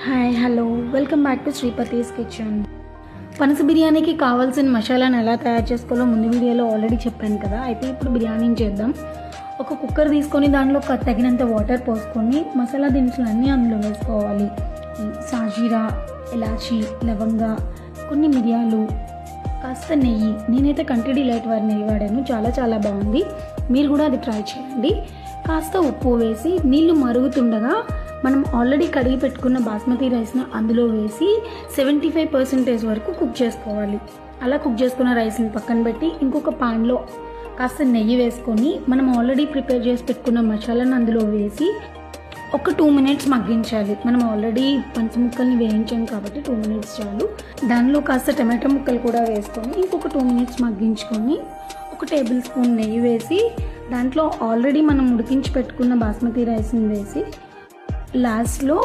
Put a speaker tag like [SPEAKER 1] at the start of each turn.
[SPEAKER 1] Hi hello welcome back to Sripathi's kitchen. పనస బిర్యానీకి కావాల్సిన మసాలాను ఎలా తయారు చేసుకోవాలో ముందు వీడియోలో ఆల్రెడీ చెప్పాను కదా. అయితే ఇప్పుడు బిర్యానీని చేద్దాం. ఒక కుక్కర్ తీసుకొని దానిలో తగినంత వాటర్ పోసుకొని మసాలా దినుసులు అన్నీ అందులో వేసుకోవాలి. సాజీరా, ఇలాచీ, లవంగా, కొన్ని మిరియాలు, కాస్త నెయ్యి. నేనైతే కంట్రీ డిలైట్ వారి నెయ్యి వాడాను, చాలా బాగుంది. మీరు కూడా అది ట్రై చేయండి. కాస్త ఉప్పు వేసి నీళ్లు మరుగుతుండగా మనం ఆల్రెడీ కడిగి పెట్టుకున్న బాస్మతి రైస్ని అందులో వేసి 75% వరకు కుక్ చేసుకోవాలి. అలా కుక్ చేసుకున్న రైస్ని పక్కన పెట్టి ఇంకొక పాన్లో కాస్త నెయ్యి వేసుకొని మనం ఆల్రెడీ ప్రిపేర్ చేసి పెట్టుకున్న మసాలాను అందులో వేసి ఒక 2 minutes మగ్గించాలి. మనం ఆల్రెడీ పనస ముక్కల్ని వేయించాం కాబట్టి 2 minutes చాలు. దానిలో కాస్త టమాటో ముక్కలు కూడా వేసుకొని ఇంకొక 2 minutes మగ్గించుకొని ఒక టేబుల్ స్పూన్ నెయ్యి వేసి దాంట్లో ఆల్రెడీ మనం ఉడికించి పెట్టుకున్న బాస్మతి రైస్ని వేసి లాస్ట్లో